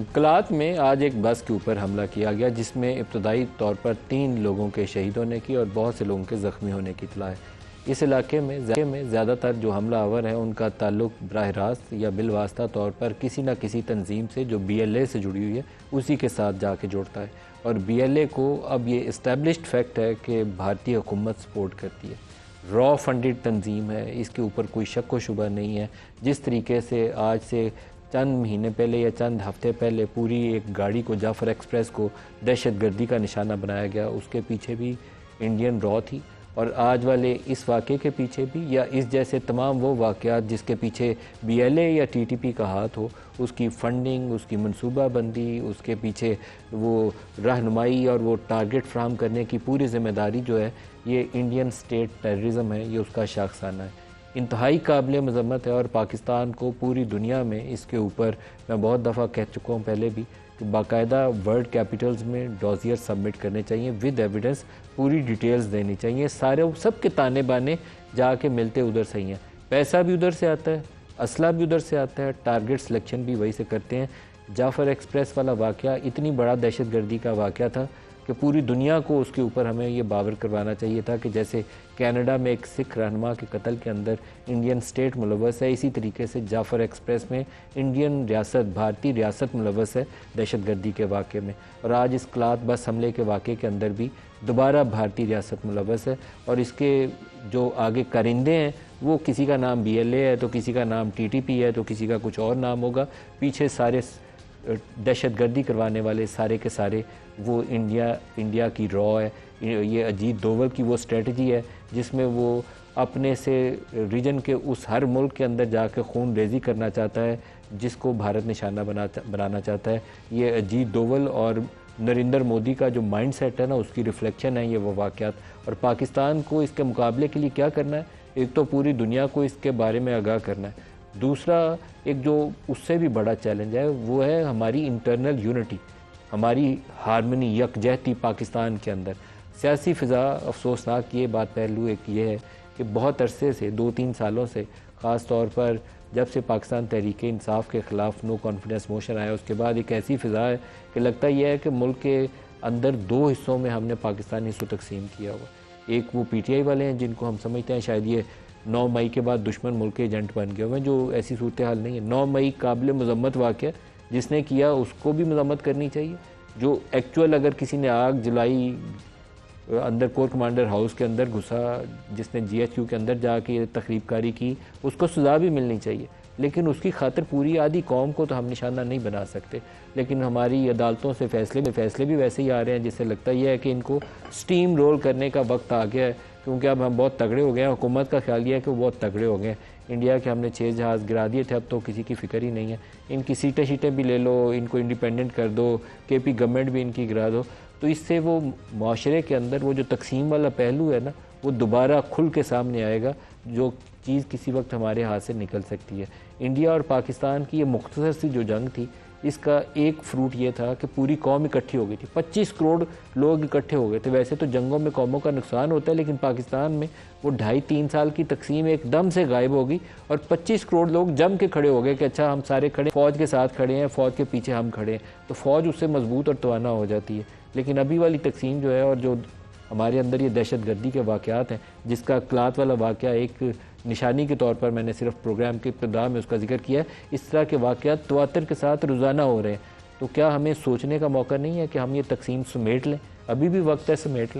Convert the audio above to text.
कलात में आज एक बस के ऊपर हमला किया गया जिसमें इब्तदाई तौर पर 3 लोगों के शहीद होने की और बहुत से लोगों के ज़ख्मी होने की इत्तला है। इस इलाके में ज़्यादातर जो हमलावर हैं उनका ताल्लुक बराह रास्त या बिलवास्ता तौर पर किसी न किसी तंजीम से जो BLA से जुड़ी हुई है उसी के साथ जाके जुड़ता है। और BLA को अब ये इस्टेब्लिश्ड फैक्ट है कि भारतीय हुकूमत सपोर्ट करती है। रॉ फंडेड तंजीम है, इसके ऊपर कोई शक व शुबा नहीं है। जिस तरीके से आज से चंद महीने पहले या चंद हफ्ते पहले पूरी एक गाड़ी को, जाफ़र एक्सप्रेस को दहशतगर्दी का निशाना बनाया गया, उसके पीछे भी इंडियन रॉ थी। और आज वाले इस वाक़े के पीछे भी या इस जैसे तमाम वो वाक़यात जिसके पीछे BLA या TTP का हाथ हो, उसकी फ़ंडिंग, उसकी मनसूबाबंदी, उसके पीछे वो रहनुमाई और वो टारगेट फ्राहम करने की पूरी ज़िम्मेदारी जो है, ये इंडियन स्टेट टेररिज्म है, ये उसका शाखसाना है। इंतहाई काबिल मज़म्मत है और पाकिस्तान को पूरी दुनिया में इसके ऊपर, मैं बहुत दफ़ा कह चुका हूँ पहले भी, कि बाकायदा वर्ल्ड कैपिटल्स में डॉजियर सबमिट करने चाहिए विद एविडेंस, पूरी डिटेल्स देनी चाहिए। सारे सब के ताने बाने जाके मिलते उधर से ही हैं, पैसा भी उधर से आता है, असला भी उधर से आता है, टारगेट सिलेक्शन भी वही से करते हैं। जाफ़र एक्सप्रेस वाला वाक़या इतनी बड़ा दहशतगर्दी का वाक़या था कि पूरी दुनिया को उसके ऊपर हमें ये बावर करवाना चाहिए था कि जैसे कनाडा में एक सिख रहनुमा के कत्ल के अंदर इंडियन स्टेट मुलव्वस है, इसी तरीके से जाफ़र एक्सप्रेस में इंडियन रियासत, भारतीय रियासत मुलव्वस है दहशतगर्दी के वाक़े में। और आज इस कलात बस हमले के वाक़े के अंदर भी दोबारा भारतीय रियासत मुलव्वस है। और इसके जो आगे कारिंदे हैं वो किसी का नाम BLA है तो किसी का नाम TTP है तो किसी का कुछ और नाम होगा, पीछे सारे दहशतगर्दी करवाने वाले सारे के सारे वो इंडिया की रॉ है। ये अजीत डोवल की वो स्ट्रेटजी है जिसमें वो अपने से रीजन के उस हर मुल्क के अंदर जाकर खून रेजी करना चाहता है जिसको भारत निशाना बनाना चाहता है। ये अजीत डोवल और नरेंद्र मोदी का जो माइंड सेट है ना, उसकी रिफ्लेक्शन है ये वो वाक़यात। और पाकिस्तान को इसके मुकाबले के लिए क्या करना है, एक तो पूरी दुनिया को इसके बारे में आगाह करना है, दूसरा एक जो उससे भी बड़ा चैलेंज है वो है हमारी इंटरनल यूनिटी, हमारी हारमनी, यकजहती पाकिस्तान के अंदर। सियासी फ़िज़ा, अफसोसनाक ये बात पहलू एक ये है कि बहुत अरसे से 2-3 सालों से, ख़ास तौर पर जब से पाकिस्तान तहरीक इंसाफ के ख़िलाफ़ नो कॉन्फिडेंस मोशन आया, उसके बाद एक ऐसी फ़िज़ा है कि लगता यह है कि मुल्क के अंदर 2 हिस्सों में हमने पाकिस्तान हिस्सों तकसीम किया हुआ। एक वो PTI वाले हैं जिनको हम समझते हैं शायद ये 9 मई के बाद दुश्मन मुल्क के एजेंट बन गए हुए हैं, जो ऐसी सूरत हाल नहीं है। 9 मई काबिल मज़म्मत वाक़या, जिसने किया उसको भी मज़म्मत करनी चाहिए। जो एक्चुअल अगर किसी ने आग जलाई, अंदर कोर कमांडर हाउस के अंदर घुसा, जिसने GHQ के अंदर जाके तखरीबकारी की, उसको सज़ा भी मिलनी चाहिए। लेकिन उसकी खातिर पूरी आधी कौम को तो हम निशाना नहीं बना सकते। लेकिन हमारी अदालतों से फैसले भी वैसे ही आ रहे हैं जिससे लगता यह है कि इनको स्टीम रोल करने का वक्त आ गया है, क्योंकि अब हम बहुत तगड़े हो गए हैं। हुकूमत का ख्याल यह है कि वो बहुत तगड़े हो गए। इंडिया के हमने 6 जहाज़ गिरा दिए थे, अब तो किसी की फ़िक्र ही नहीं है। इनकी सीटें भी ले लो, इनको इंडिपेंडेंट कर दो, KP गवर्नमेंट भी इनकी गिरा दो, तो इससे वो माशरे के अंदर वो जो तकसीम वाला पहलू है ना, वो दोबारा खुल के सामने आएगा, जो चीज़ किसी वक्त हमारे हाथ से निकल सकती है। इंडिया और पाकिस्तान की ये मुख्तसर सी जो जंग थी, इसका एक फ्रूट ये था कि पूरी कौम इकट्ठी हो गई थी, 25 करोड़ लोग इकट्ठे हो गए थे। वैसे तो जंगों में कौमों का नुकसान होता है, लेकिन पाकिस्तान में वो 2.5-3 साल की तकसीम एकदम से गायब हो गई और 25 करोड़ लोग जम के खड़े हो गए कि अच्छा हम सारे खड़े, फ़ौज के साथ खड़े हैं, फ़ौज के पीछे हम खड़े हैं, तो फ़ौज उससे मजबूत और तवाना हो जाती है। लेकिन अभी वाली तकसीम जो है और जो हमारे अंदर ये दहशतगर्दी के वाक़यात हैं, जिसका कलात वाला वाक़या एक निशानी के तौर पर मैंने सिर्फ प्रोग्राम के इब्तिदा में उसका जिक्र किया, इस तरह के वाक़यात तवातर के साथ रोज़ाना हो रहे हैं। तो क्या हमें सोचने का मौका नहीं है कि हम ये तकसीम समेट लें? अभी भी वक्त है, समेट लें।